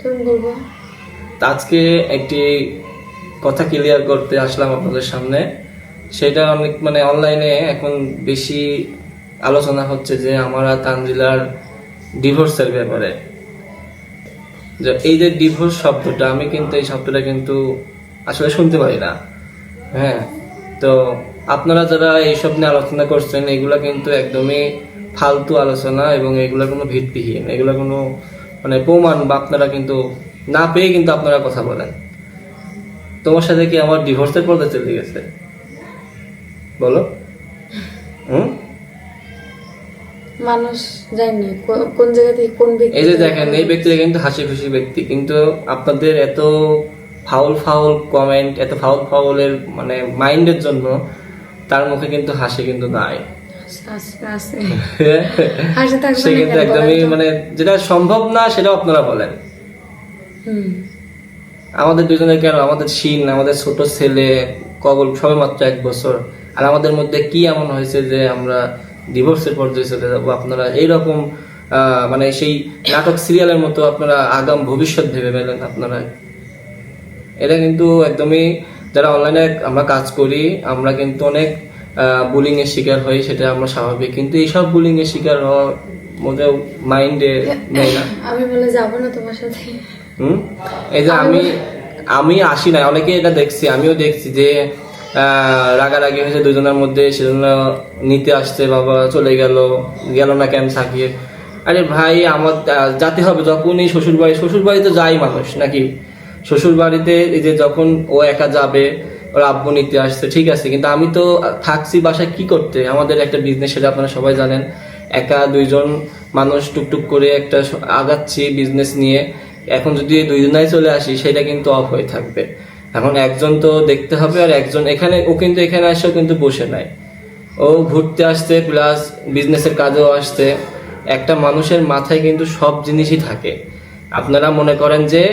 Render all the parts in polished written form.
তুমি বলবো। আজকে একটি কথা ক্লিয়ার করতে আসলাম আপনাদের সামনে। সেটা অনেক মানে অনলাইনে এখন বেশি আলোচনা হচ্ছে যে আমরা তানজিলার ডিভোর্সের ব্যাপারে। যে এই যে ডিভোর্স শব্দটা, আমি কিন্তু এই শব্দটা কিন্তু আসলে শুনতে পারি না। হ্যাঁ, তো আপনারা যারা এইসব নিয়ে আলোচনা করছেন এগুলা কিন্তু একদমই ফালতু আলোচনা এবং এগুলা কোনো ভিত্তিহীন, এগুলা কোনো মানে প্রমাণ বা আপনারা কিন্তু না পেয়ে কিন্তু আপনারা কথা বলেন। তোমার সাথে কি আমার ডিভোর্সের পর্দা চলে গেছে? বলো। মানুষ জানি কোন জায়গা থেকে কোন ব্যক্তি। এই যে দেখেন, এই ব্যক্তিটা কিন্তু হাসি খুশি ব্যক্তি, কিন্তু আপনাদের এত ফাউল ফাউল কমেন্ট, এত ফাউল ফাউলের মানে মাইন্ডের জন্য তার মুখে কিন্তু হাসি কিন্তু নাই। সে কিন্তু একদমই মানে যেটা সম্ভব না সেটা আপনারা বলেন। আমাদের দুজনের কেন, আমাদের শিন, আমাদের ছোট ছেলে কবল সবে মাত্র 1 বছর, আর আমাদের মধ্যে কি এমন হয়েছে যে আমরা ডিভোর্সের পর্যায়ে চলে যাবো? আপনারা এইরকম মানে সেই নাটক সিরিয়ালের মতো আপনারা আগাম ভবিষ্যৎ ভেবে ফেলেন আপনারা। এটা কিন্তু একদমই, যারা অনলাইনে আমরা কাজ করি আমরা কিন্তু অনেক বুলিং এর শিকার হই, সেটা আমরা স্বাভাবিক, কিন্তু এইসব বুলিং এর শিকার হওয়ার মধ্যে মাইন্ডে নেই না। আমি বলে যাবো না তোমার সাথে। এই যে আমি আসি না, অনেকে এটা দেখছি, আমিও দেখছি যে রাগারাগি হয়েছে দুজনের মধ্যে, সেজন্য নিতে আসছে, বাবা চলে গেল না কেন সাকিব? আরে ভাই, আমার যাতে হবে যখনই শ্বশুর বাড়িতে যাই মানুষ নাকি, শ্বশুর বাড়িতে এই যে যখন ও একা যাবে, ওর আব্বু নিতে আসছে, ঠিক আছে, কিন্তু আমি তো থাকছি বাসায় কি করতে? আমাদের একটা বিজনেস, সেটা আপনারা সবাই জানেন, একা 2জন মানুষ টুকটুক করে একটা আগাচ্ছি বিজনেস নিয়ে। এখন যদি 2জনাই চলে আসি সেটা কিন্তু অফ হয়ে থাকবে। এখন একজন তো দেখতে হবে, আর একজন এখানে, ও কিন্তু এখানে আসেও কিন্তু বসে নাই, ও ঘুরতে আসছে প্লাস বিজনেসের কাজেও আসছে। একটা মানুষের মাথায় কিন্তু সব জিনিসই থাকে। আপনারা মনে করেন যে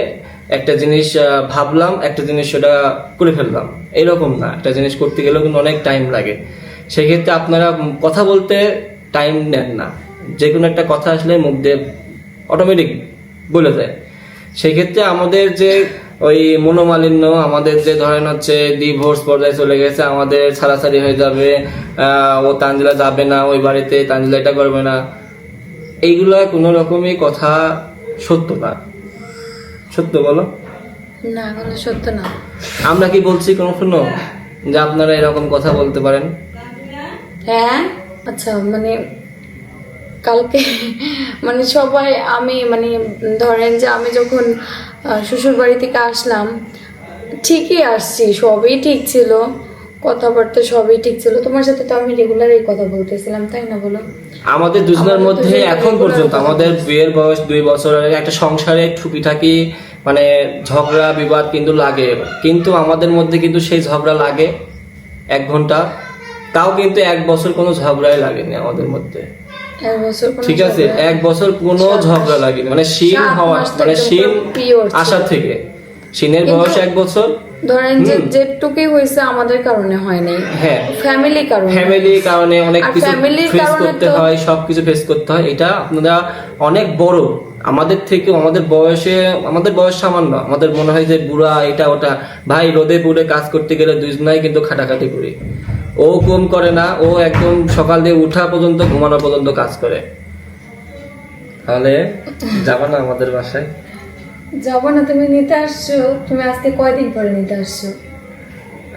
একটা জিনিস ভাবলাম, একটা জিনিস সেটা করে ফেললাম, এরকম না। একটা জিনিস করতে গেলেও কিন্তু অনেক টাইম লাগে। সেক্ষেত্রে আপনারা কথা বলতে টাইম নেন না, যে কোনো একটা কথা আসলে মুখ দিয়ে অটোমেটিক বলে যায়। সেক্ষেত্রে আমাদের যে ওই মনোমালিন্য, আমাদের যে ধরেন হচ্ছে ডিভোর্স পর্যায়ে চলে গেছে, আমাদের ছাড়াছাড়ি হয়ে যাবে, ও তানজিলা যাবে না ওই বাড়িতে, তানজিলা এটা করবে না, এইগুলা কোনো রকমই কথা সত্য না। সত্য বলো না, কোনো সত্য না। আমরা কি বলছি কোনো শুনো যে আপনারা এরকম কথা বলতে পারেন? হ্যাঁ, আচ্ছা, মানে কালকে মানে সবাই, আমি মানে ধরেন যে আমি যখন শ্বশুর বাড়ি থেকে আসলাম, ঠিকই আসছি, সবই ঠিক ছিল, কথাবার্তা সবই ঠিক ছিল। তোমার সাথে তো আমি রেগুলার এই কথা বলতেছিলাম, তাই না বলো? আমাদের দুজনের মধ্যে এখন পর্যন্ত আমাদের বিয়ের বয়স 2 বছরের, একটা সংসারে ঠুকিঠাকি মানে ঝগড়া বিবাদ কিন্তু লাগে, কিন্তু আমাদের মধ্যে কিন্তু সেই ঝগড়া লাগে 1 ঘন্টা, তাও কিন্তু 1 বছর কোনো ঝগড়াই লাগেনি আমাদের মধ্যে। 1 বছর ঠিক আছে, 1 বছর কোনো ঝগড়া লাগেনি, মানে শিন হওয়া, মানে শিন আসা থেকে। শিনের বয়স 1 বছর, ধরেন যে যেটুকুই হয়েছে আমাদের কারণে হয়নি, হ্যাঁ ফ্যামিলি কারণে অনেক কিছু ফেস করতে হয়, সবকিছু ফেস করতে হয়। এটা আপনারা অনেক বড় আমাদের থেকে, আমাদের বয়স সামান্য, আমাদের মনে হয় যে বুড়া এটা ওটা। ভাই, রোদে পুড়ে কাজ করতে গেলে 2জনাই কিন্তু খাটাখাটি করি। ও কম করে না, ও একদম সকাল দিয়ে উঠা পর্যন্ত ঘুমানো পর্যন্ত কাজ করে। তাহলে যাবা না আমাদের বাসায়? যাবো না। তুমি নিতে আসছো, তুমি আজকে কয়দিন পরে নিতে আসছো?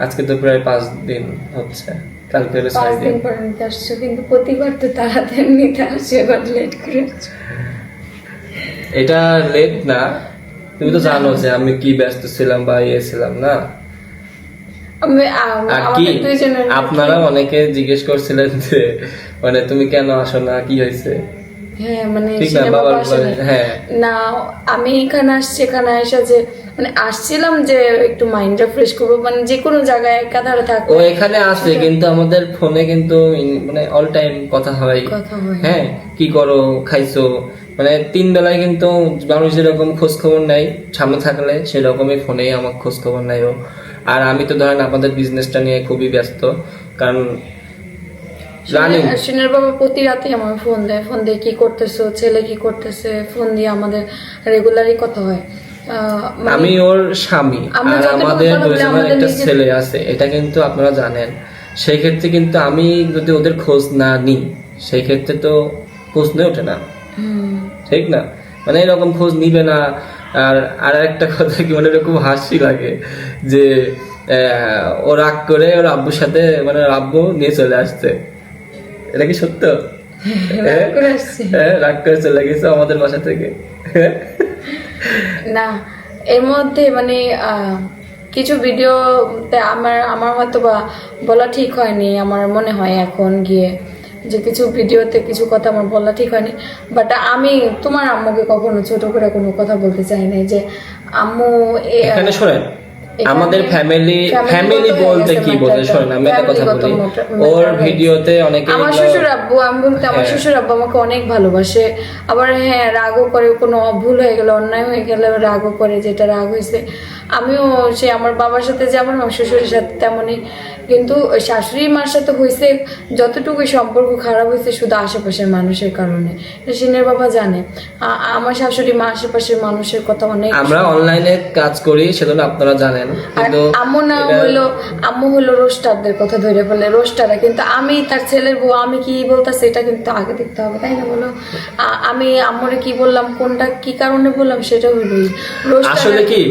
আজকে তো প্রায় 5 দিন হচ্ছে, কালকে হলো 6 দিন পরে নিতে আসছো, কিন্তু প্রতিবার তো তাড়াতাড়ি নিতে আসছো, এবার লেট করে। এটা লেট না, তুমি তো জানো যে আমি কি ব্যস্ত ছিলাম বা ছিলাম না। আর কি আপনারা অনেকে জিজ্ঞেস করছিলেন যে মানে তুমি কেন আসো না, কি হয়েছে? হ্যাঁ, মানে হ্যাঁ না, আমি এখানে আসছি, এখানে এসে যে মানে আসছিলাম যে একটু মাইন্ডটা ফ্রেশ করবো, মানে যে কোনো জায়গায় একাধারে থাকবো। ও এখানে আছে, কিন্তু আমাদের ফোনে কিন্তু মানে অল টাইম কথা হয়। হ্যাঁ, কি করো, খাইছো, মানে 3 বেলায় কিন্তু মানুষ যেরকম খোঁজ খবর নেয় সামনে থাকলে, সেরকমই ফোনেই আমার খোঁজ খবর নেয় ও। আর আমি তো ধরেন আপনাদের বিজনেসটা নিয়ে খুবই ব্যস্ত, কারণ রানিং। সিনের বাবা প্রতি রাতে আমার ফোন দেয় কি করতেছো, ছেলে কি করতেছে, ফোন দিয়ে আমাদের রেগুলারই কথা হয়। মানে আমি ওর স্বামী আমরা আর যতটুকু আমাদের কথা বলি, দুজনের আমাদের একটা নিজের- ছেলে আছে, এটা কিন্তু আপনারা জানেন। সেই ক্ষেত্রে কিন্তু আমি যদি ওদের খোঁজ না নিই, সেই ক্ষেত্রে তো প্রশ্নই ওঠে না, হুম, ঠিক না? মানে এরকম খোঁজ নিবে না। আর আর একটা কথা কি, মানে খুব হাসি লাগে যে ও রাগ করে ওর আব্বুর সাথে, মানে ওর আব্বু নিয়ে চলে আসছে। এটা কি সত্য? রাগ করে আসছে। রাগ করে চলে গেছে আমাদের বাসা থেকে। না, এর মধ্যে মানে কিছু ভিডিওতে আমার হয়তো বা বলা ঠিক হয়নি, আমার মনে হয় এখন গিয়ে যে কিছু ভিডিওতে কিছু কথা আমার বলা ঠিক হয়নি। বাট আমি তোমার আম্মুকে কখনো ছোট করে কোনো কথা বলতে চাই না যে আম্মু এখানে শোনেন, এখানে আমাদের ফ্যামিলি ফ্যামিলিগত হয়ে বলতে গেছে কি matter বলতে, টা। শোনেন আমি একটা কথা ফ্যামিলিগত বলি। matter ওর হয়ে গেছে। ভিডিওতে অনেকে আমার শ্বশুর আব্বু, আমি বলতে আমার হ্যাঁ। শ্বশুর আব্বু আমাকে অনেক ভালোবাসে। আবার হ্যাঁ, রাগও করে, কোনো ভুল হয়ে গেলে, অন্যায় হয়ে গেলে রাগও করে, যেটা রাগ হয়েছে আমিও সে আমার বাবার সাথে যেমন আমার শ্বশুরের সাথে তেমনই। কিন্তু ওই শাশুড়ি মার সাথে হয়েছে যতটুকু সম্পর্ক খারাপ হয়েছে শুধু আশেপাশের মানুষের কারণে। সিনের বাবা জানে আমার শাশুড়ি মা আশেপাশের মানুষের কথা অনেক। আমরা অনলাইনে কাজ করি, সেজন্য আপনারা জানেন। আর কিন্তু আম্মু হলো রোস্টারদের কথা ধরে বলে রোস্টাররা, কিন্তু আমি তার ছেলের বউ, আমি কি বলতাছি এটা কিন্তু আগে দেখতে হবে, তাই না বলো? আমি আম্মুরে কি বললাম, কোনটা কি কারণে বললাম, সেটা হলোই আসলে কি,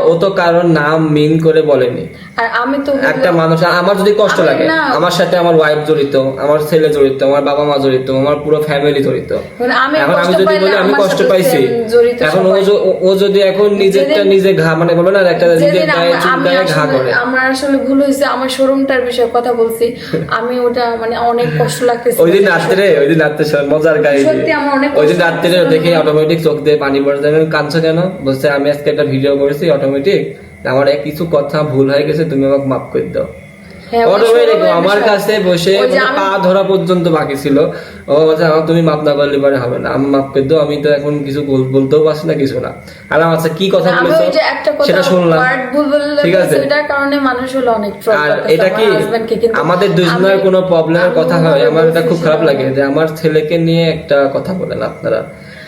ও তো কারণ নাম মিন করে বলেনি। আর আমি তো একটা মানুষ, আমার যদি কষ্ট আমি লাগে, না। আমার সাথে আমার ওয়াইফ জড়িত, আমার ছেলে জড়িত, আমার বাবা মা জড়িত, আমার পুরো ফ্যামিলি জড়িত। মানে আমি এখন আমি কষ্ট যদি পাইলে বলি আমি আমার কষ্ট সাথে পাইছি, same জড়িত এখন সবাই। ও যদি এখন নিজেরটা নিজে ঘা, মানে বলবে না একটা নিজের যেদিন গায়ে চুলকায় ঘা করে। আমার আসলে ভুল হয়েছে, আমার শোরুমটার বিষয়ে কথা বলছি, আমি ওটা মানে অনেক কষ্ট লাগতেছে। ওই দিন রাত্রে মজার গাড়ি সত্যি আমার অনেক ওই দিন কষ্ট রাত্রে লাগতেছিল। দেখে অটোমেটিক চোখ দিয়ে পানি পড়ে যাবে। কাঁদছো কেন? বলছে আমি আজকে একটা ভিডিও করেছি, অটোমেটিক আমার কিছু কথা ভুল হয়ে গেছে, তুমি আমাকে মাফ করে দাও। হ্যাঁ, ওই অটোমেটিক শোরুমের আমার বিষয়। কাছে বসে ওই যে মানে আমি- পা ধরা পর্যন্ত বাকি ছিল। ও বলছে আমার তুমি মাপ না করলে পরে হবে না, আমি মাপ করে দাও, আমি তো এখন কিছু বলতেও পারছি না, কিছু না। আর আমার কাছে কি কথা আমি বলেছো ওই যে একটা কথা সেটা শুনলাম, word ভুল বললে ঠিক আছে? সেটার কারণে মানুষ হলো অনেক troll আর করতেছে এটা আমার কি husband-কে, কিন্তু আমাদের দুজনের আমি- কোনো প্রবলেমের আমি কথা হয়, ওভাবে আমার এটা খুব বলছি খারাপ সেটা লাগে যে আমার ছেলেকে নিয়ে একটা কথা বলেন আপনারা।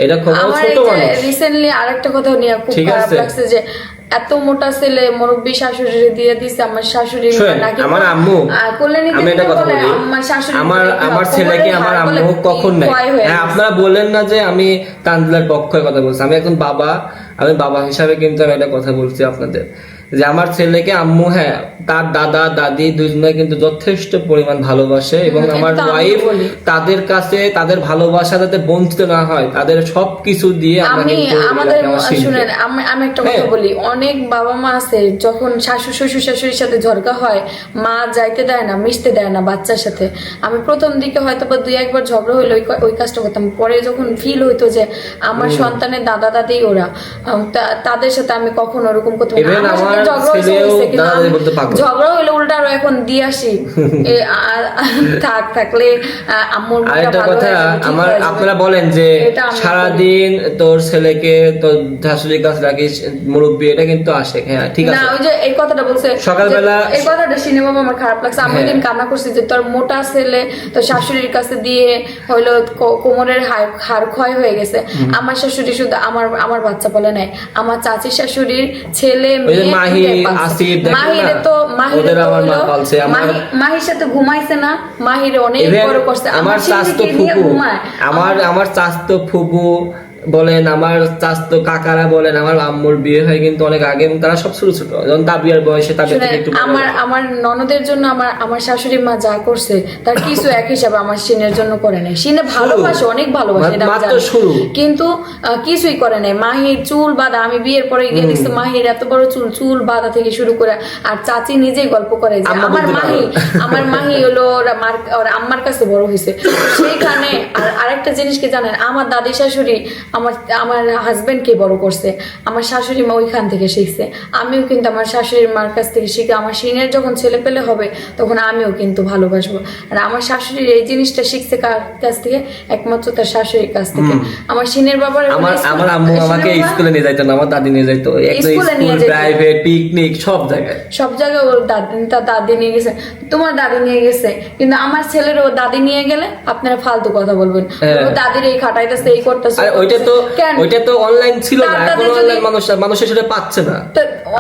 এটা খুব আমার ছোট এই যে মানুষ। রিসেন্টলি আরেকটা কথা নিয়ে খুব ঠিক খারাপ আছে। লাগছে যে এত মোটা ছেলে মুরব্বী শাশুড়ি দিয়ে দিছে। আমার শাশুড়ি শোনেন, নাকি আমার আম্মু, কোলে নিতে আমি একটা কথা বলে, বলি, আমার শাশুড়ি আমার ছেলেকে আমার আম্মু কখন নাই। হ্যাঁ, আপনারা বললেন না যে আমি তানজিলার পক্ষে কথা বলছি, আমি একজন বাবা, আমি বাবা হিসাবে কিন্তু আমি একটা কথা বলছি আপনাদের যে আমার ছেলেকে আম্মু, হ্যাঁ তার দাদা দাদি দুজনে কিন্তু যথেষ্ট পরিমাণ ভালোবাসে, এবং আমার এটা তো আমি ওয়াইফ বলি। তাদের কাছে তাদের ভালোবাসা যাতে বঞ্চিত না হয়, তাদের সবকিছু দিয়ে আমরা আমি কিন্তু আমাদের আমার শিল্পী। শুনেন, আমি একটা কথা হ্যাঁ। বলি, অনেক বাবা মা আছে যখন শ্বশুর শাশুড়ির সাথে ঝগড়া হয়, মা যাইতে দেয় না, মিশতে দেয় না বাচ্চার সাথে। আমি প্রথম দিকে হয়তো বা 2-1 বার ঝগড়া হইলো, ওই কাজটা করতাম। পরে যখন ফিল হইতো যে আমার সন্তানের দাদা দাদি ওরা, তাদের সাথে আমি কখনো ওরকম করতে পারি না। Even আমার সাথে আমার ঝগড়া হয়েছে, ছেলেও কিন্তু দাদা দাদি বলতে পাগল। ঝগড়া হইলে উল্টা আরো এখন দিয়ে আসি থাকলে আম্মুর মনটা আরেকটা ভালো কথা, হয়ে যাবে, ঠিক আমার হয়ে যাবে। আপনারা বলেন যে এটা আমি সারাদিন তোর ছেলেকে তোর শাশুড়ির কাছে রাখিস, মুরব্বী, এটা কিন্তু আসে। হ্যাঁ ঠিক না, আছে, ওই যে এই কথাটা বলছে সকালবেলা- যে এই কথাটা শুনে বাবা আমার খারাপ লাগছে। আমি হ্যাঁ। ওইদিন কান্না করছি যে তোর মোটা ছেলে তোর শাশুড়ির কাছে দিয়ে হইলো কোমরের হাড় ক্ষয় হয়ে গেছে। আমার শাশুড়ি শুধু আমার বাচ্চা বলে নাই, আমার চাচির শাশুড়ির ছেলে ওই যে মেয়ে মাহি, দুইটাই পালছে। আসিফ, দেখেন মাহিরে না? তো মাহিরে ওদের তো আমার মা হইলো পালছে, আমার- মাহির সাথে ঘুমাইছে না, মাহিরে অনেক Even বড় করছে। আমার চাস্তো সিন্ধিকে নিয়ে ফুপু, ঘুমায়। আমার চাস্তো ফুপু বলেন, আমার চাস্তো কাকারা বলেন, আমার আম্মুর বিয়ে হয় কিন্তু অনেক আগে, এবং তারা সব ছোট ছোট, যখন তাবিয়ার বয়সে তাদের শুনেন, থেকে একটু বড় আমার হবে। আমার ননদের জন্য আমার শাশুড়ি মা যা করছে তার কিছু এক হিসাবে আমার সিনের জন্য করে নাই। সিনে ভালোবাসে, অনেক ভালোবাসে, এটা আমি মাত্র জানি। শুরু। কিন্তু কিছুই করে নাই। মাহির চুল বাঁধা, আমি বিয়ের পরে গিয়ে দেখছি মাহির এত বড় চুল বাঁধা থেকে শুরু করে। আর চাচি নিজেই গল্প করে যে আম্মা বলতে পারো। আমার মাহি হলো ওর আম্মার কাছে বড় হয়েছে সেইখানে। আর আরেকটা জিনিস কি জানেন, আমার দাদি শাশুড়ি আমার আমার হাজবেন্ডকে বড় করছে, আমার শাশুড়ি মা ওইখান থেকে শিখছে, আমিও কিন্তু আমার শাশুড়ির মার কাছ থেকে শিখে আমার সিনের যখন ছেলে পেলে হবে তখন আমিও কিন্তু ভালোবাসবো। আর আমার শাশুড়ির এই জিনিসটা শিখছে কার কাছ থেকে? একমাত্র তার শাশুড়ির কাছ থেকে। আমার সিনের বাবার আমার আম্মু আমাকে স্কুলে নিয়ে যাইতো না, আমার দাদি নিয়ে যাইতো, স্কুলে নিয়ে স্কুল, যেত। প্রাইভেট, পিকনিক সব জায়গায় ওর তার দাদি নিয়ে গেছে, তোমার দাদি নিয়ে গেছে, কিন্তু আমার ছেলের ও দাদি নিয়ে গেলে আপনারা ফালতু কথা বলবেন, ও দাদির এই খাটাইতেছে, এই করতেছে। আর ওইটা তো অনলাইন ছিল না, তার এখন দাদি অনলাইন যদি- মানুষের সেটা পাচ্ছে না।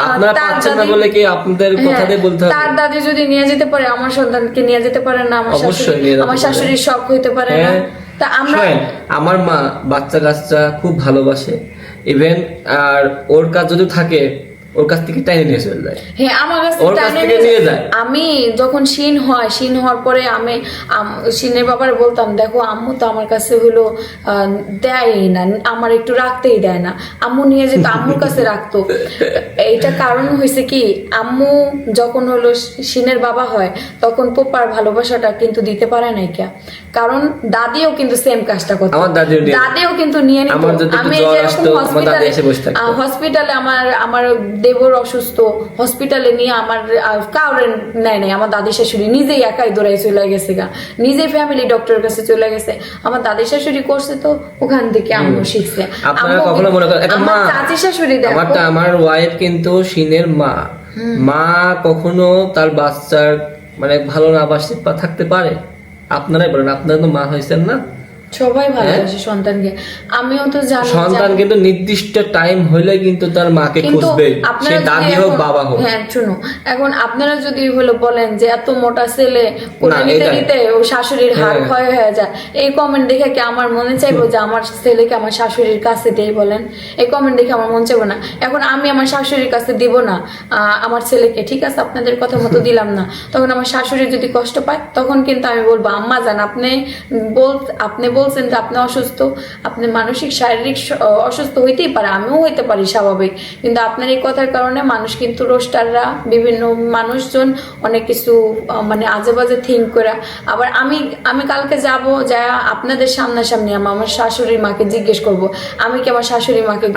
আপনারা তার পাচ্ছেন না দাদি- বলে কি আপনাদের কথা দিয়ে বলতে হবে? তার দাদি যদি নিয়ে যেতে পারে, আমার সন্তানকে নিয়ে যেতে পারে না? আমার অবশ্যই শাশুড়ি, নিয়ে যেতে আমার পারে। শাশুড়ির শখ হইতে পারে না? হ্যাঁ। তা আমরা শোনেন, আমার মা বাচ্চা কাচ্চা খুব ভালোবাসে, ইভেন আর ওর কাজ যদি থাকে ওর কাছ থেকে টাইনে নিয়ে চলে যায়। হ্যাঁ, আমার কাছ ওর কাছ থেকে নিয়ে যায়। আমি যখন শিন হওয়ার পরে আমি শিনের ব্যাপারে বলতাম, দেখো আম্মু তো আমার কাছে হলো দেয়ই না, আমার একটু রাখতেই দেয় না। আম্মু নিয়ে যেত, আম্মুর কাছে রাখতো। এইটা কারণ হয়েছে কি, আম্মু যখন হলো শিনের বাবা হয় তখন পোপার ভালোবাসাটা কিন্তু দিতে পারে নাই কে, কারণ দাদিও কিন্তু সেম কাজটা করতো। আমার দাদিও কিন্তু নিয়ে নিত। আমার যদি একটু আমি জ্বর যেরকম আসতো, আমার দাদি এসে বসে থাকতো। হসপিটালে আমার দেবর অসুস্থ, হসপিটালে নিয়ে আমার কাউরে নেয় নাই, আমার দাদি শাশুড়ি নিজেই একাই দৌড়াই চলে গেছে গা, নিজেই ফ্যামিলি ডক্টরের কাছে চলে গেছে। আমার দাদি শাশুড়ি করছে তো ওখান থেকে আম্মু শিখছে। আপনারা কখনো মনে করেন একটা মা, চাচি শাশুড়ি দেখো, আমার ওয়াইফ কিন্তু শিনের মা কখনো তার বাচ্চার মানে ভালো না বাসতে থাকতে পারে? আপনারাই বলেন, আপনারা তো মা হয়েছেন না? সবাই ভালোবাসে সন্তানকে, আমিও তো জানি। সন্তান কিন্তু নির্দিষ্ট টাইম হইলে কিন্তু তার মাকে কিন্তু খুঁজবে, সে আপনারা দাদি যদি হোক এখন- বাবা হোক। হ্যাঁ শুনো, এখন আপনারা যদি হলো বলেন যে এত মোটা ছেলে কোলে না, নিতে এটাই। নিতে ও শাশুড়ির হাড় হ্যাঁ। ক্ষয় হয়ে যায়, এই কমেন্ট দেখে কি আমার মনে চাইবো যে আমার ছেলেকে আমার শাশুড়ির কাছে দেই? বলেন, এই কমেন্ট দেখে আমার মন চাইবো না। এখন আমি আমার শাশুড়ির কাছে দিব না আমার ছেলেকে, ঠিক আছে আপনাদের কথা মতো দিলাম না, তখন আমার শাশুড়ি যদি কষ্ট পায় তখন কিন্তু আমি বলবো, আম্মা জান আপনি বলছেন যে আপনি অসুস্থ, আপনি মানসিক শারীরিক অসুস্থ হইতেই পারে, আমিও হইতে পারি, স্বাভাবিক, কিন্তু আপনার এই কথার কারণে মানুষ কিন্তু রোস্টাররা বিভিন্ন মানুষজন অনেক কিছু মানে আজে বাজে থিঙ্ক করে। আবার আমি কালকে যাব যা আপনাদের সামনাসামনি আমার শাশুড়ি মাকে জিজ্ঞেস করব, আমি কি আমার শাশুড়ি মাকে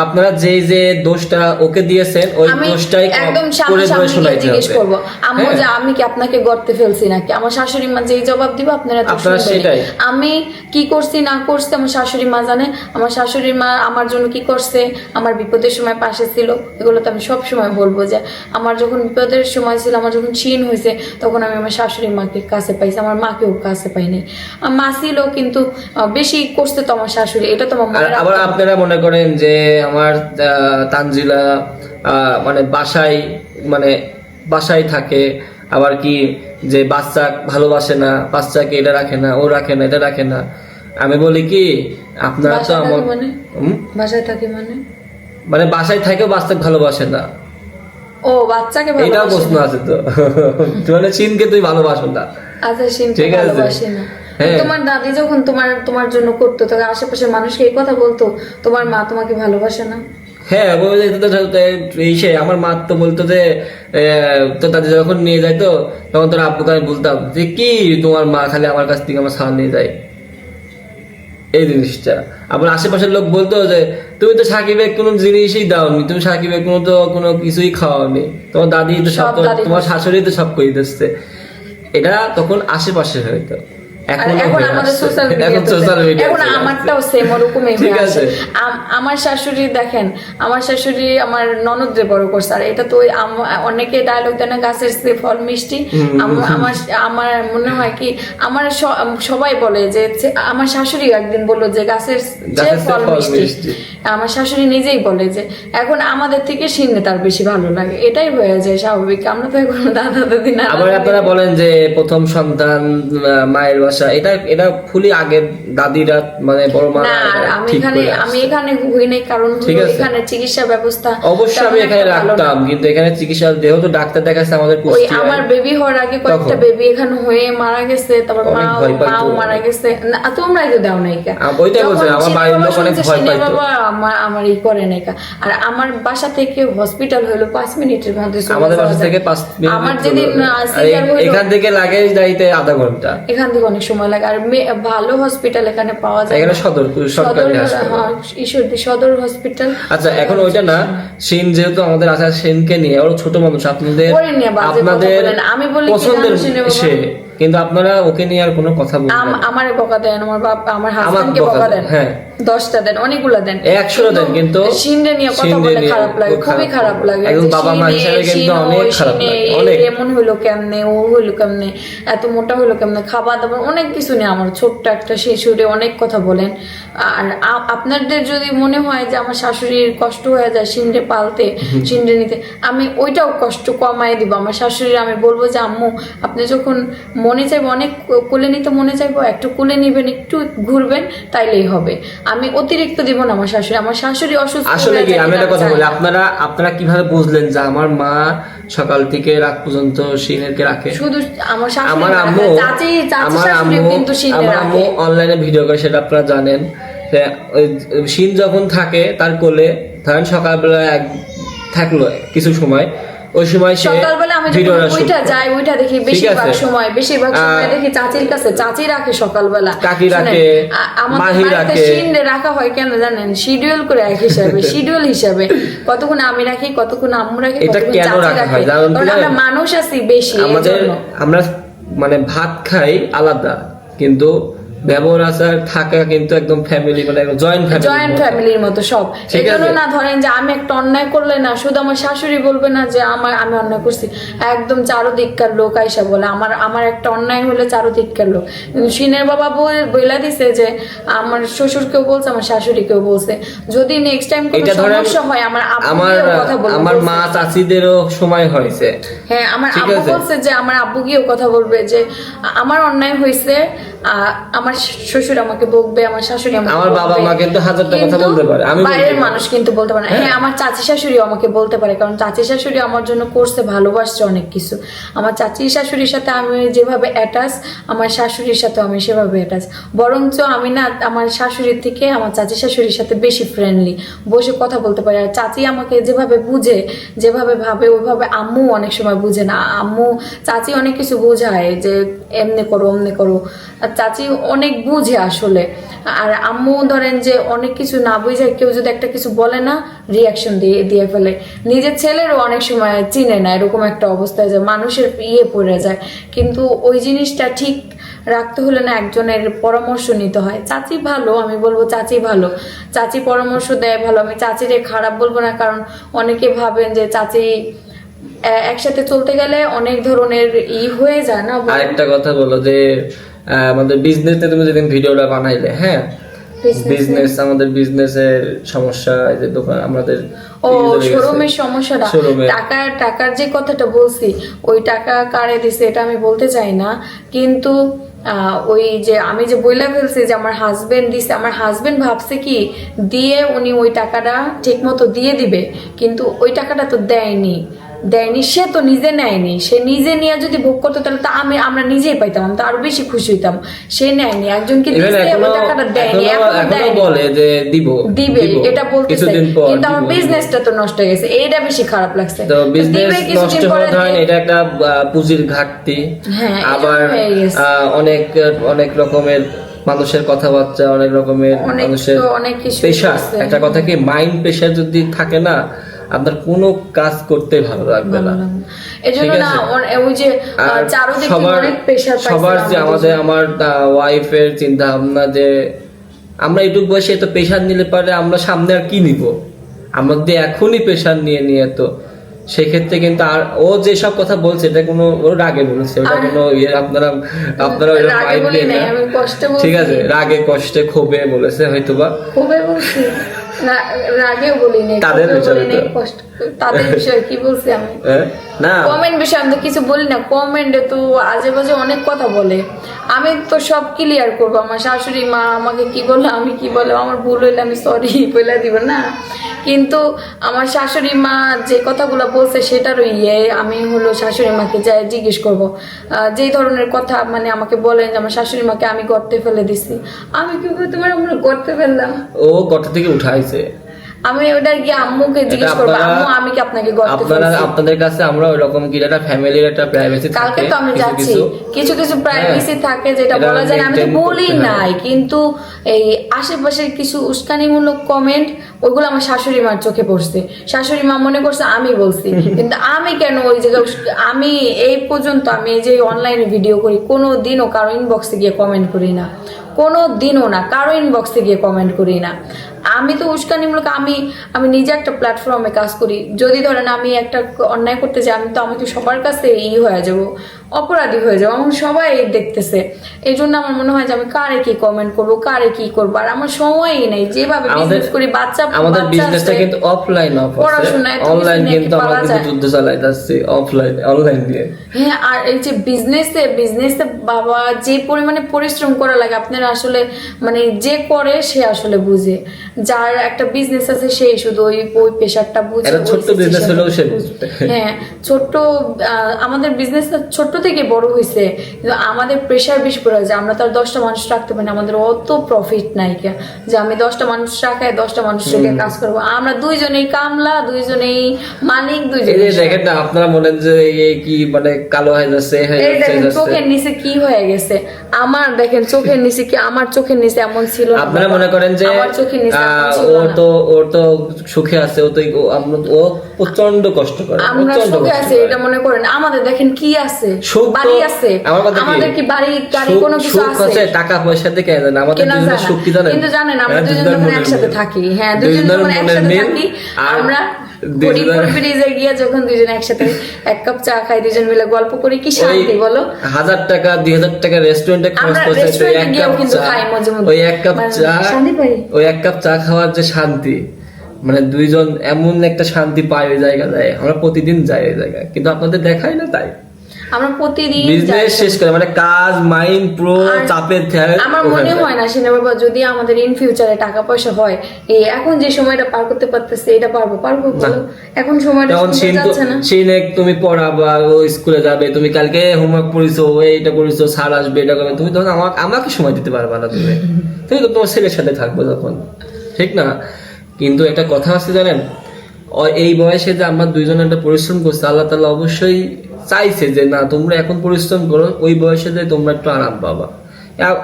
আপনারা যে দোষটা ওকে দিয়েছেন ওই আমি দোষটাই একদম করে সামনাসামনি শোনাইতে জিজ্ঞেস হবে। করব, আম্মু হ্যাঁ। যে আমি কি আপনাকে গর্তে ফেলছি নাকি? আমার শাশুড়ি মা যেই জবাব দিব আপনারা তো আপনারা শুনবেনই। সেটাই। আমি কি করছি না করছি আমার শাশুড়ি মা জানে। আমার শাশুড়ি মা আমার জন্য কি করছে, আমার বিপদের সময় পাশে ছিল, এগুলো তো আমি সব সময় বলবো যে আমার যখন বিপদের সময় ছিল, আমার যখন ক্ষীণ হয়েছে তখন আমি আমার শাশুড়ি মাকে কাছে পাইছি, আমার মাকেও কাছে পাইনি। মা ছিল কিন্তু বেশি করছে তো আমার শাশুড়ি, এটা তো আমার মনে রাখতে আবার হবে। আপনারা মনে করেন যে আমার তানজিলা মানে বাসায় থাকে, আবার কি যে বাচ্চা ভালোবাসে না, বাচ্চাকে এটা রাখে না, ও রাখে না, এটা রাখে না। আমি বলি কি আপনারা তো বাসায় আমার থাকি মানে? বাসায় থাকি মানে বাসায় থাকেও বাচ্চাকে ভালোবাসে না, ও বাচ্চাকে এটাও ভালোবাসে প্রশ্ন না। আছে তো। মানে চিনকে তুই ভালোবাসো না, আচ্ছা সিনকে ঠিক আছে। ভালোবাসি না। হ্যাঁ। তোমার দাদি যখন তোমার জন্য করতো তখন আশেপাশের মানুষকে এই কথা বলতো তোমার মা তোমাকে ভালোবাসে না? হ্যাঁ আমার মা তো বলতো যে তো তাদের যখন নিয়ে যাইতো তখন তোর আব্বুকে আমি বলতাম যে কি তোমার মা খালি আমার কাছ থেকে আমার সার নিয়ে যায়, এই জিনিসটা। আবার আশেপাশের লোক বলতো যে তুমি তো সাকিবের কোনো জিনিসই দাওনি, তুমি সাকিবের কোনো কিছুই খাওয়াওনি, তোমার দাদি তো সব, তোমার শাশুড়ি তো সব করে দিচ্ছে। এটা তখন আশেপাশে হইতো, এখন আমাদের সোশ্যাল মিডিয়া, এখন আমারটাও সেম ওরকমই হয়ে আছে। আমার শাশুড়ি দেখেন, আমার শাশুড়ি আমার ননদরে বড় করছে, আর এটা তো অনেকে ডায়লগ দেয় না, গাছের সে ফল মিষ্টি। আমার মনে হয় কি আমার সবাই বলে যে আমার শাশুড়ি একদিন বললো যে গাছের যে ফল মিষ্টি, আমার শাশুড়ি নিজেই বলে যে এখন আমাদের থেকে সিনে তার বেশি ভালো লাগে, এটাই হয়ে যায় স্বাভাবিক। আমরা তো এখন দাদা দাদি না। আবার আপনারা বলেন যে প্রথম সন্তান মায়ের বাসা, এটা ফুলি আগে দাদিরা মানে বড় মা আমি এখানে হই নাই, কারণ এখানে চিকিৎসা ব্যবস্থা অবশ্যই আমি এখানে রাখতাম, কিন্তু এখানে চিকিৎসা যেহেতু ডাক্তার দেখাচ্ছে আমাদের আমার বেবি হওয়ার আগে কয়েকটা বেবি এখানে হয়ে মারা গেছে, তারপর মাও মারা গেছে। তোমরাই তো দাও নাই, ওইটাই বলছে আমার বাড়ির লোক অনেক ভয় পাইতো, বাবা আমার ই করে নাই। আর আমার বাসা থেকে হসপিটাল হলো 5 মিনিটের মধ্যে, আমাদের বাসা থেকে 5 মিনিট, আমার যেদিন এখান থেকে লাগে যাইতে আধা ঘন্টা, এখান থেকে অনেক সময় লাগে। আর ভালো হসপিটাল এখানে পাওয়া যায় এখানে সদর সরকারি সদর, হাসপাতাল। হ্যাঁ, ঈশ্বরদী সদর হসপিটাল। আচ্ছা এখন ওইটা না, শিন যেহেতু আমাদের আছে, শিনকে নিয়ে ওর ছোট মানুষ, আপনাদের ওরে নিয়ে বাজে কথা আপনাদের বলেন। আমি বলি কি পছন্দের জানো শিনে বাবা? সে, কিন্তু আপনারা ওকে নিয়ে আর কোনো কথা বলবেন না। আমারে বকা দেন, আমার বাপ আমার হাজবেন্ডকে বকা বকা দেন, দেন, হ্যাঁ। 10টা দেন, অনেকগুলা দেন, 100 দেন, কিন্তু শিন্ডে নিয়ে কথা শিন্ডে বলে নিয়ে খারাপ লাগে, খুব খুবই খারাপ লাগে। একজন যে বাবা মা শিনে, হিসেবে কিন্তু শিনো, অনেক খারাপ শিনে, লাগে, অনেক। এমন হইলো কেমনে, ও হইলো কেমনে, এত মোটা হইলো কেমনে, খাবার দাবার অনেক কিছু নিয়ে আমার ছোট্ট একটা শিশুরে অনেক কথা বলেন। আর আপনাদের যদি মনে হয় যে আমার শাশুড়ির কষ্ট হয়ে যায় শিন্ডে পালতে, শিন্ডে নিতে, আমি ওইটাও কষ্ট কমায় দিব। আমার শাশুড়ির আমি বলবো যে আম্মু আপনি যখন মনে চাইবো অনেক কোলে নিতে মনে চাইবো, একটু কোলে নিবেন, একটু ঘুরবেন, তাইলেই হবে। আমি অতিরিক্ত দিব না আমার শাশুড়ি। আমার শাশুড়ি অসুস্থ আসলে হয়ে কি যায় আমি কিনা একটা কথা আমি বলি, জানি না। আপনারা কিভাবে বুঝলেন যে আমার মা সকাল থেকে রাত পর্যন্ত শিনেরকে রাখে? শুধু আমার শাশুড়ি আমার না, আম্মু চাচি আমার শাশুড়িও আম্মু কিন্তু শিন্ডে আমার আম্মু রাখে। অনলাইনে ভিডিও করে, সেটা আপনারা জানেন। যে ওই শিন যখন থাকে তার কোলে, ধরেন সকালবেলা থাকলো কিছু সময়, ওই সময় সে সকালবেলা আমি যখন ভিডিওটা শুট ওইটা করে। যাই, ওইটা দেখি ঠিক বেশিরভাগ আছে? সময় দেখি চাচির কাছে, চাচি রাখে সকালবেলা, কাকি শুনেন, রাখে, আমাদের মাহি বাড়িতে রাখে। শিন্ডে রাখা হয় কেন জানেন? শিডিউল করে এক হিসাবে, শিডিউল হিসাবে কতক্ষণ আমি রাখি, কতক্ষণ আম্মু রাখে, এটা কতক্ষণ কেন চাচি রাখা রাখে। হয় জানেন কি? কারণ আমরা মানুষ আছি বেশি, আমাদের এজন্য। আমরা মানে ভাত খাই আলাদা, কিন্তু ব্যবহার আচার থাকা কিন্তু একদম ফ্যামিলি, মানে জয়েন্ট ফ্যামিলির মতো সব। ঠিক এই জন্য আছে। না ধরেন যে আমি একটা অন্যায় করলে না শুধু আমার শাশুড়ি বলবে না যে আমি অন্যায় করছি, একদম চারোদিককার লোক আইসা বলে আমার একটা অন্যায় হলে চারোদিককার লোক। কিন্তু সিনের বাবা বইলা দিছে যে আমার শ্বশুরকেও বলছে, আমার শাশুড়িকেও বলছে, যদি নেক্সট টাইম কোনো এটা ধরেন সমস্যা হয় আমার আমার আব্বুকেও কথা বলবে, আমার বলছে। মা চাচিদেরও সময় হয়েছে। হ্যাঁ, আমার ঠিক আব্বু আছে। বলছে যে আমার আব্বু গিয়েও কথা বলবে যে আমার অন্যায় হয়েছে, আমার শ্বশুর আমাকে বকবে, আমার শাশুড়ি আমাকে আমার বাবা বকবে। মা কিন্তু হাজারটা কথা কিন্তু বলতে পারে, আমি বলতে বাইরের পারি না। মানুষ কিন্তু বলতে পারে না। হ্যাঁ, আমার চাচি শাশুড়িও আমাকে বলতে পারে, কারণ চাচি শাশুড়ি আমার জন্য করছে, ভালোবাসছে অনেক কিছু। আমার চাচি শাশুড়ির সাথে আমি যেভাবে অ্যাটাচ, আমার শাশুড়ির সাথে আমি সেভাবে অ্যাটাচ। বরঞ্চ আমি না আমার শাশুড়ির থেকে আমার চাচি শাশুড়ির সাথে বেশি ফ্রেন্ডলি, বসে কথা বলতে পারি। আর চাচি আমাকে যেভাবে বুঝে, যেভাবে ভাবে, ওইভাবে আম্মু অনেক সময় বুঝে না। চাচি অনেক কিছু বোঝায় যে এমনি করো অমনি করো, আর চাচি অনেক বুঝে আসলে। আর আম্মু ধরেন যে অনেক কিছু না বুঝে, কেউ যদি একটা কিছু বলে না, রিয়াকশন দিয়ে ফেলে। নিজের ছেলেরও অনেক সময় চিনে না, এরকম একটা অবস্থায় যে মানুষের পড়ে যায়। কিন্তু ওই জিনিসটা ঠিক রাখতে হলে না একজনের পরামর্শ নিতে হয়। চাচি ভালো, আমি বলবো চাচি ভালো, চাচি পরামর্শ দেয় ভালো। আমি চাচিরে খারাপ বলবো না, কারণ অনেকে ভাবেন যে চাচি একসাথে চলতে গেলে অনেক ধরনের হয়ে যায় না। আরেকটা কথা বলো যে আমাদের বিজনেসে তুমি যেদিন ভিডিওটা বানাইলে, হ্যাঁ বিজনেস, আমাদের বিজনেসের সমস্যা, এই যে দোকান আমাদের শোরুমের সমস্যাটা, টাকার যে কথাটা বলছি, ওই টাকা কারে দিছে এটা আমি বলতে চাই না, কিন্তু ওই যে আমি যে বইলা ফেলছি যে আমার হাজবেন্ড দিছে, আমার হাজবেন্ড ভাবছে কি দিয়ে উনি ওই টাকাটা ঠিক মতো দিয়ে দিবে, কিন্তু ওই টাকাটা তো দেয়নি, সে তো নিজে নেয়নি। সে নিজে নিয়ে যদি ভোগ করতো তাহলে তো আমরা নিজেই পাইতাম, আমি তো আরো বেশি খুশি হইতাম। সে নেয়নি, একজনকে দিছে, ওই টাকাটা দেয়নি, এখনো বলে যে দিবে এটা বলতেছে, কিছুদিন পর, কিন্তু আমার বিজনেসটা তো নষ্ট হয়ে গেছে, এইটা বেশি খারাপ লাগছে। তো বিজনেস নষ্ট হওয়া ধরেন এটা একটা পুঁজির ঘাটতি, হ্যাঁ, আবার অনেক রকমের মানুষের কথাবার্তা, অনেক রকমের মানুষের প্রেশার, একটা কথা কি মাইন্ড প্রেশার যদি থাকে না, আপনার কোনো কাজ করতে ভালো লাগবে না। এজন্য না ওই যে চারদিকে অনেক প্রেশার পাইছে সবার যে আমার ওয়াইফের চিন্তা ভাবনা যে আমরা এইটুকু বয়সে এত প্রেশার নিলে পারে আমরা সামনে আর কি নিব, আমরা যদি এখনই প্রেশার নিয়ে তো সেক্ষেত্রে কিন্তু আর ও যে সব কথা বলছে এটা কোনো ওর রাগে বলছে, ওটা কোনো আপনারা ঠিক আছে, রাগে কষ্টে ক্ষোভে বলেছে, হয়তোবা ক্ষোভে বলছি না, রাগেও বলিনি, তাদের বিষয়ে কি বলছি আমি না, কমেন্ট বিষয়ে আমি তো কিছু বলি না। কমেন্টে তো আজে বাজে অনেক কথা বলে, আমি তো সব ক্লিয়ার করবো। আমার শাশুড়ি মা আমাকে কি বলে, আমি কি বলে, আমার ভুল হইলে আমি সরি বলে দিব না, কিন্তু আমার শাশুড়ি মা যে কথাগুলো বলছে সেটারও আমি হলো শাশুড়ি মাকে যাই জিজ্ঞেস করবো যেই ধরনের কথা মানে আমাকে বলেন যে আমার শাশুড়ি মাকে আমি গর্তে ফেলে দিছি, আমি কি তোমার আমরা গর্তে ফেললাম, ও গর্ত থেকে উঠাইছে, আমি ওটা গিয়ে আম্মুকে জিজ্ঞেস করবো, আম্মু আমি কি আপনাকে গর্তে ফেলছি? আপনাদের কাছে আমরা ওইরকম কি একটা ফ্যামিলির একটা প্রাইভেসি থাকে, কালকে তো আমি যাচ্ছি, কিছু কিছু প্রাইভেসি থাকে যেটা বলা যায় না, আমি তো বলি নাই, কিন্তু এই আশেপাশের কিছু উস্কানিমূলক কমেন্ট ওইগুলো আমার শাশুড়ি মার চোখে পড়ছে, শাশুড়ি মা মনে করছে আমি বলছি, কিন্তু আমি কেন ওই জায়গায় আমি এই পর্যন্ত আমি এই যে অনলাইনে ভিডিও করি কোনো দিনও কারো ইনবক্সে গিয়ে কমেন্ট করি না, কোনো দিনও না কারো ইনবক্সে গিয়ে কমেন্ট করি না। আমি তো উস্কানিমূলক আমি আমি নিজে একটা প্ল্যাটফর্মে কাজ করি, যদি ধরেন আমি একটা অন্যায় করতে যাই আমি তো সবার কাছে হয়ে যাব, অপরাধী হয়ে যাবো, আমার সবাই দেখতেছে। এই জন্য আমার মনে হয় যে আমি কারে কি কমেন্ট করবো, কারে কি করবো, আর আমার সময়ই নেই। যেভাবে বিজনেস করি আমাদের বিজনেসটা কিন্তু অফলাইন পড়াশোনা, অনলাইন কিন্তু আমরা কিন্তু যুদ্ধ চালাইতাছি অফলাইন অনলাইন দিয়ে। হ্যাঁ, আর এই যে বিজনেসে বাবা যে পরিমাণে পরিশ্রম করা লাগে, আপনারা আসলে মানে যে করে সে আসলে বুঝে, যার একটা বিজনেস আছে সেই শুধু ওই পেশাটা বুঝে। এটা ছোট বিজনেস হলেও সে বুঝবে। হ্যাঁ, ছোট আমাদের বিজনেসটা ছোট থেকে বড় হয়েছে, কিন্তু আমাদের প্রেশার বেশি পড়ে যায়, আমরা তো আর 10টা মানুষ রাখতে পারি না, আমাদের অত প্রফিট নাই যে আমি 10টা মানুষ রাখাই 10টা মানুষ রেখে কাজ করবো। আমরা দুইজনেই কামলা, দুইজনেই মালিক, দুইজনেই। দেখেন না আপনারা বলেন যে কি মানে কালো হয়ে যাচ্ছে, চোখের নিচে কি হয়ে গেছে আমার, দেখেন চোখের নিচে কি, আমার চোখের নিচে এমন ছিল না। আপনারা মনে করেন যে আমার চোখের নিচে ওর তো সুখে আছে, ও প্রচন্ড কষ্ট করে, আমরা সুখে আছে এটা মনে করেন, আমাদের দেখেন কি আছে, বাড়ি আছে, আমাদের কি বাড়ি গাড়ি কোনো কিছু আছে? টাকা পয়সা থেকে জানেন আমাদের দুজনের সুখ কি জানেন? কিন্তু জানেন আমরা দুজন যখন একসাথে থাকি, হ্যাঁ দুজন যখন একসাথে থাকি, আমরা হরিপুর ব্রিজে গিয়ে যখন দুজন একসাথে এক কাপ চা খাই, দুজন মিলে গল্প করি, কি শান্তি বলো। 1000 টাকা 2000 টাকা রেস্টুরেন্টে খরচ করতে ওই এক কাপ চা, ওই এক কাপ চা খাওয়ার যে শান্তি, মানে দুইজন এমন একটা শান্তি পাই ওই জায়গায়, আমরা প্রতিদিন যাই ওই জায়গায়, কিন্তু আপনাদের দেখাই না। তাই আমরা প্রতিদিন বিজনেস শেষ করে মানে কাজ মাইন্ড পুরো চাপে থাকে। আমার মনে হয় না সিনা বাবা যদি আমাদের ইন ফিউচারে টাকা পয়সা হয়, এই এখন যে সময়টা পার করতে পারতেছে এটা পারবো এখন সময়টা যাচ্ছে না। সেই তুমি পড়াবা, ও স্কুলে যাবে, তুমি কালকে হোমওয়ার্ক করেছো, এইটা করেছো, স্যার আসবে, এটা করবে, তুমি তখন আমাকে সময় দিতে পারবা না, তুমি তো তোমার ছেলের সাথে থাকবো তখন, ঠিক না? কিন্তু একটা কথা আছে জানেন, এই বয়সে যে আমরা দুইজন একটা পরিশ্রম করছি, আল্লাহ তাআলা অবশ্যই চাইছে যে না তোমরা এখন পরিশ্রম করো, ওই বয়সে যে তোমরা একটু আরাম পাবা,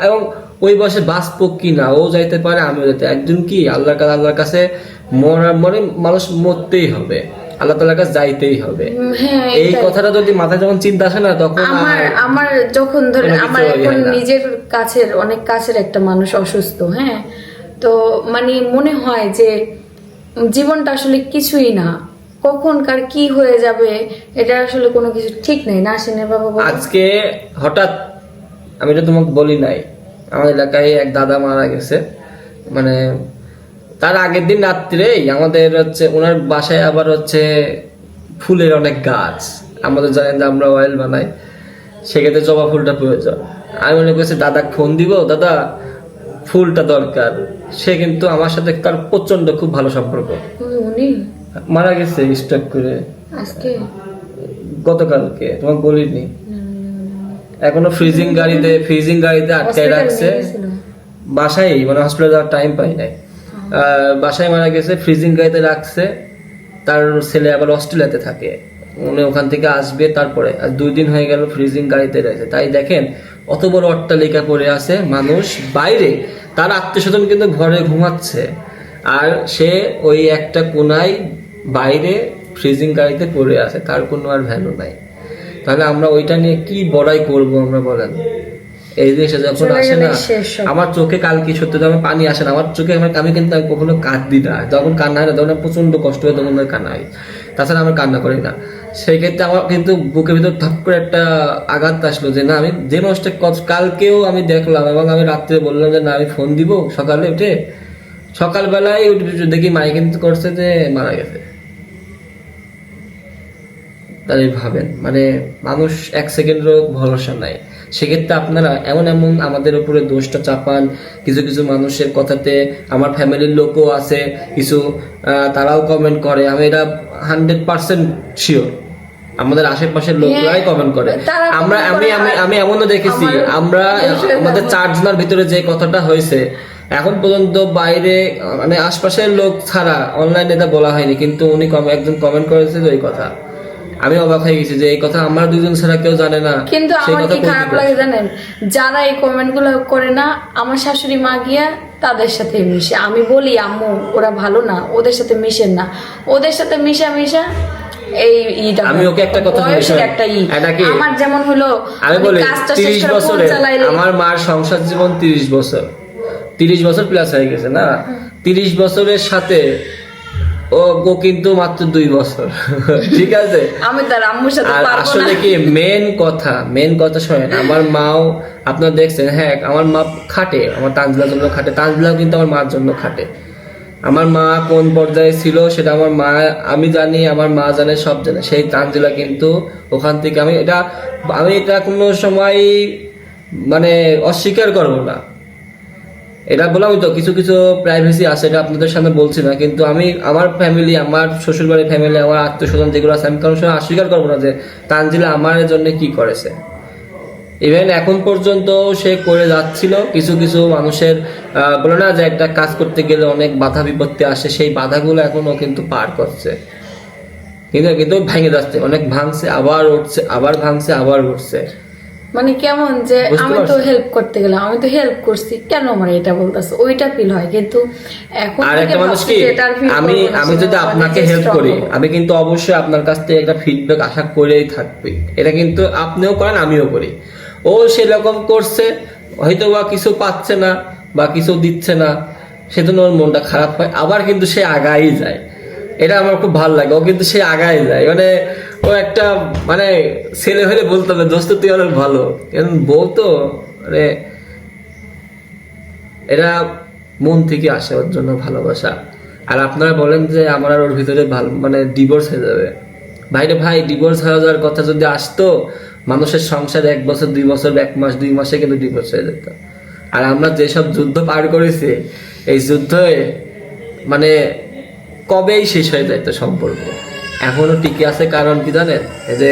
এবং ওই বয়সে বাঁচবো কি না, ও যাইতে পারে আমিও যাইতে, একজন কি আল্লাহর কাছে মরে মানুষ মরতেই হবে, আল্লাহ তাআলার কাছে যাইতেই হবে। এই কথাটা যদি মাথায় যখন চিন্তা আসে না, তখন আমার যখন ধরেন আমার এখন নিজের কাছের অনেক কাছের একটা মানুষ অসুস্থ, হ্যাঁ, তো মানে মনে হয় যে জীবনটা আসলে কিছুই না, কখন কার কি হয়ে যাবে এটা আসলে কোনো কিছু ঠিক নেই না। সিনে বাবা আজকে হঠাৎ আমি এটা তোমাকে বলি নাই, আমার এলাকায় এক দাদা মারা গেছে, মানে তার আগের দিন রাত্রেই আমাদের হচ্ছে ওনার বাসায় আবার হচ্ছে ফুলের অনেক গাছ, আমাদের জানেন যে আমরা অয়েল বানাই, সেক্ষেত্রে জবা ফুলটা প্রয়োজন। আমি মনে করছি দাদা ফোন দিব, দাদা ফুলটা দরকার। সে কিন্তু আমার সাথে তার প্রচন্ড খুব ভালো সম্পর্ক, উনি মারা গেছে স্ট্রোক করে আজকে গতকালকে, তোমাকে বলিনি, এখনো ফ্রিজিং গাড়িতে আটকায় রাখছে, বাসায় মানে হসপিটালে যাওয়ার টাইম পাই নাই, বাসায় মারা গেছে, ফ্রিজিং গাড়িতে রাখছে। তার ছেলে আবার অস্ট্রেলিয়াতে থাকে, উনি ওখান থেকে আসবে, তারপরে আর 2 দিন হয়ে গেল ফ্রিজিং গাড়িতে রয়েছে। তাই দেখেন অত বড় অট্টালিকা পড়ে আছে, মানুষ বাইরে, তার আত্মীয়স্বজন কিন্তু ঘরে ঘুমাচ্ছে, আর সে ওই একটা কোনায় বাইরে ফ্রিজিং গাড়িতে পড়ে আছে, তার কোনো আর ভ্যালু নাই। তাহলে আমরা ওইটা নিয়ে কি বড়াই করব আমরা বলেন? এই দেশে যখন আসে না, আমার চোখে কালকে সত্যি আমি পানি আসে না আমার চোখে, আমি কিন্তু কখনো কাঁদি না, যখন কান্না হয় না তখন প্রচন্ড কষ্ট হয়, তখন কান্না হয়, তাছাড়া আমি কান্না করি না। সেই ক্ষেত্রে আমার কিন্তু বুকের ভিতর ধপ করে একটা আঘাত আসলো যে না, আমি যে মানুষটা কালকেও আমি দেখলাম, এবং আমি রাত্রে বললাম যে না আমি ফোন দিব সকালে উঠে, সকালবেলায় উঠে দেখি মাই কিন্তু করছে যে মারা গেছে। তাই ভাবেন, মানে মানুষ 1 সেকেন্ডেরও ভরসা নাই। সেক্ষেত্রে আপনারা এমন আমাদের উপরে দোষটা চাপান, কিছু কিছু মানুষের কথাতে, আমার ফ্যামিলির লোকও আছে কিছু, তারাও কমেন্ট করে, আমি এটা 100% শিওর আমাদের আশেপাশের লোকরাই কমেন্ট করে। আমি এমনও দেখেছি, আমাদের 4 জনের ভিতরে যে কথাটা হয়েছে, এখন পর্যন্ত বাইরে মানে আশপাশের লোক ছাড়া অনলাইনে এটা বলা হয়নি, কিন্তু উনি একজন কমেন্ট করেছে যে এই কথা। আমি অবাক হয়ে গেছি যে এই কথা আমরা দুজন ছাড়া কেউ জানে না। কিন্তু সেই আমার কথা কি খারাপ লাগে জানেন, যারা এই কমেন্ট গুলো করে না, আমার শাশুড়ি মা গিয়া তাদের সাথে মিশে। আমি বলি আম্মু ওরা ভালো না, ওদের সাথে মিশেন না, ওদের সাথে মিশা এই ইটা। আমি ওকে একটা কথা বলেছি, একটা এটা কি আমার যেমন হলো, আমি বলি কাজটা শেষ 30 করে বছরে ফোন চালাইলে আমার মার সংসার জীবন 30 বছর প্লাস হয়ে গেছে না। 30 বছরের সাথে ও কিন্তু মাত্র 2 বছর। ঠিক আছে, আমি তার আম্মুর সাথে আর পারবো না। আসলে কি মেন কথা শোনেন, আমার মাও আপনারা দেখছেন, হ্যাঁ আমার মা খাটে, আমার তানজিলার জন্য খাটে, তানজিলাও কিন্তু আমার মার জন্য খাটে। আমার মা কোন পর্যায়ে ছিল সেটা আমার মা, আমি জানি, আমার মা জানে, সব জানে। সেই তানজিলা কিন্তু ওখান থেকে আমি এটা কোনো সময় মানে অস্বীকার করবো না। এটা বললাম তো, কিছু কিছু প্রাইভেসি আছে, এটা আপনাদের সামনে বলছি না, কিন্তু আমি আমার ফ্যামিলি, আমার শ্বশুরবাড়ির ফ্যামিলি, আমার আত্মীয় স্বজন যেগুলো আছে, আমি কারোর সঙ্গে অস্বীকার করবো না যে তানজিলা আমার জন্য কি করেছে। ইভেন এখন পর্যন্ত সে করে যাচ্ছিল। কিছু কিছু মানুষের বলে না যে একটা কাজ করতে গেলে অনেক বাধা বিপত্তি আসে, সেই বাধাগুলো এখন ও কিন্তু পার করছে, কিন্তু ভেঙে যাচ্ছে, অনেক ভাঙছে, আবার উঠছে, আবার ভাঙছে, আবার উঠছে। মানে কেমন যে বুঝতে আমি তো পারছি। হেল্প করতে গেলাম, আমি তো হেল্প করছি, কেন আমার এটা বলতেছে, ওইটা ফিল হয়। কিন্তু এখন আর থেকে একটা মানুষ ভাবছি কি, যে এটার feel আমি করবো না, আমি সেটা যদি আমার আপনাকে নিজে হেল্প strong করি, হবো। আমি কিন্তু অবশ্যই আপনার কাছ থেকে একটা ফিডব্যাক আশা করেই থাকবি। এটা কিন্তু আপনিও করেন, আমিও করি। ও সেরকম করছে, হয়তো বা কিছু পাচ্ছে না বা কিছু দিচ্ছে না, সেজন্য ওর মনটা খারাপ হয়, আবার কিন্তু সে আগাই যায়। এটা আমার খুব ভালো লাগে, ও কিন্তু সে আগাই যায়। মানে ও একটা মানে ছেলে হলে বলতে হবে দোস্ত তুই অনেক ভালো, কারণ বউ তো মানে এরা মন থেকে আসে, ওর জন্য ভালোবাসা। আর আপনারা বলেন যে আমার আর ওর ভিতরে ভালো মানে ডিভোর্স হয়ে যাবে। ভাইরে ভাই, ডিভোর্স হয়ে যাওয়ার কথা যদি আসতো, মানুষের সংসার 1 বছর 2 বছর 1 মাস 2 মাসে কিন্তু ডিভোর্স হয়ে যেত। আর আমরা যেসব যুদ্ধ পার করেছি, এই যুদ্ধে মানে কবেই শেষ হয়ে যাইতো সম্পর্ক, এখনো টিকে আছে। কারণ কি জানেন, এই যে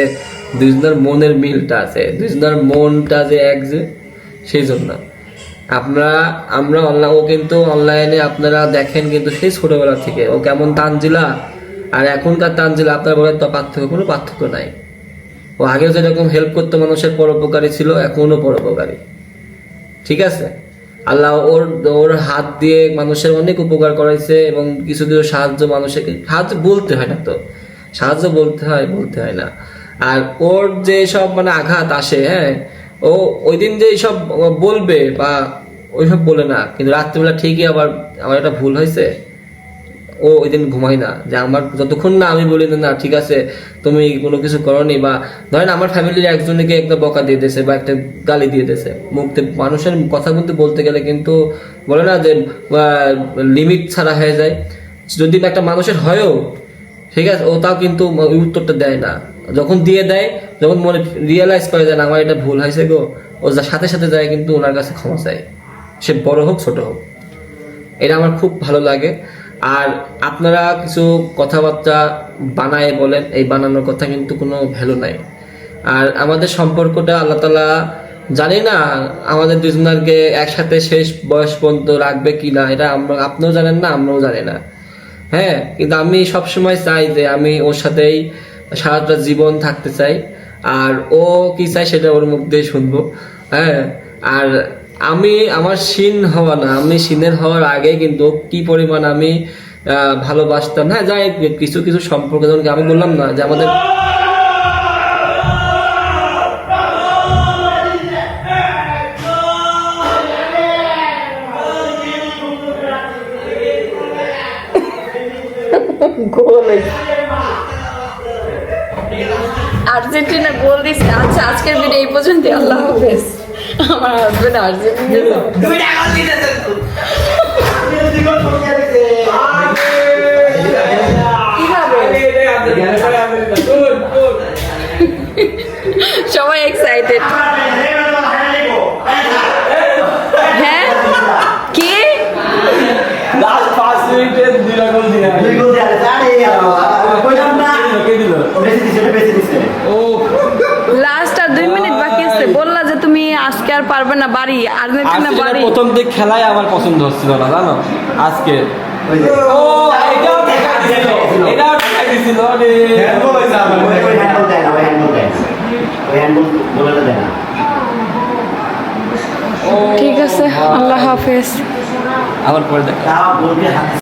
দুইজনের মনের মিলটা আছে, দুইজনের মনটা যে এক, যে সেই জন্য আমরা ও কিন্তু অনলাইনে আপনারা দেখেন কিন্তু সেই ছোটবেলা থেকে ও কেমন তানজিলা আর এখনকার তানজিলা আপনারা বলেন তো পার্থক্য, কোনো পার্থক্য নাই। ও আগেও যেরকম হেল্প করতো মানুষের, পরোপকারী ছিল, এখনো পরোপকারী। ঠিক আছে, আল্লাহ ওর হাত দিয়ে মানুষের অনেক উপকার করাইছে, এবং কিছু কিছু মানুষের সাহায্য বলতে হয় না, তো সাহায্য বলতে হয় না। আর ওর যে সব মানে আঘাত আসে, হ্যাঁ ও ওই দিন যে সব বলবে বা ওইসব বলে না, কিন্তু রাত্রিবেলা ঠিকই আবার আমার একটা ভুল হয়েছে, ও ওই দিন ঘুমাই না। যে আমার যতক্ষণ না আমি বলি না ঠিক আছে তুমি কোনো কিছু করনি, বা ধরেন আমার ফ্যামিলির একজনকে একটা বকা দিয়ে দিয়েছে বা একটা গালি দিয়ে দিয়েছে, মুখতে মানুষের কথা বলতে গেলে কিন্তু বলে না যে লিমিট ছাড়া হয়ে যায়। যদি একটা মানুষের হয়ও ঠিক আছে, ও তাও কিন্তু ওই উত্তরটা দেয় না। যখন দিয়ে দেয়, যখন মনে রিয়েলাইজ করে যায় না আমার এটা ভুল হয়েছে গো, ও সাথে সাথে যায় কিন্তু ওনার কাছে ক্ষমা চায়, সে বড় হোক ছোট হোক। এটা আমার খুব ভালো লাগে। আর আপনারা কিছু কথাবার্তা বানায় বলেন, এই বানানোর কথা কিন্তু কোনো ভ্যালু নাই। আর আমাদের সম্পর্কটা আল্লাহ তাআলা জানি না আমাদের দুজনকে একসাথে শেষ বয়স পর্যন্ত রাখবে কিনা, এটা আপনিও জানেন না, আমরাও জানি না। হ্যাঁ, কিন্তু আমি সবসময় চাই যে আমি ওর সাথেই সারাটা জীবন থাকতে চাই। আর ও কি চাই সেটা ওর মুখ দিয়ে শুনবো। হ্যাঁ, আর আমার সিন হওয়া না, আমি সিনের হওয়ার আগে কিন্তু কি পরিমাণ আমি ভালোবাসতাম। হ্যাঁ, যাই কিছু কিছু সম্পর্ক, যেমন আমি বললাম না যে আমাদের আর্জেন্টিনা গোল দিছে। আচ্ছা, আজকের ভিডিও এই পর্যন্ত, আল্লাহ হাফেজ। আমার হাজবেন্ড আর্জেন্টিনা সবাই এক্সাইটেড। হ্যাঁ কি লাস্ট 5 মিনিটে 2 গোল দিয়ে ও লাস্ট আর 2 মিনিট বাকি আছে, বললা যে তুমি আজকে আর পারবে না, বাড়ি আর্জেন্টিনা আর্জেন্টিনার বাড়ি। প্রথম দিক খেলাই আমার পছন্দ হচ্ছিল না জানো, আজকে ওই যে ও এটাও দেখা দিছিল, এটাও দেখা দিছিল রে। ওই হ্যান্ডবল দেয় না, ওই হ্যান্ডবল দেয় না, ওই হ্যান্ডবল বলে দেয় না। ও ঠিক আছে, আল্লাহ হাফেজ। আবার পরে দেখা। তা বলবি হাতে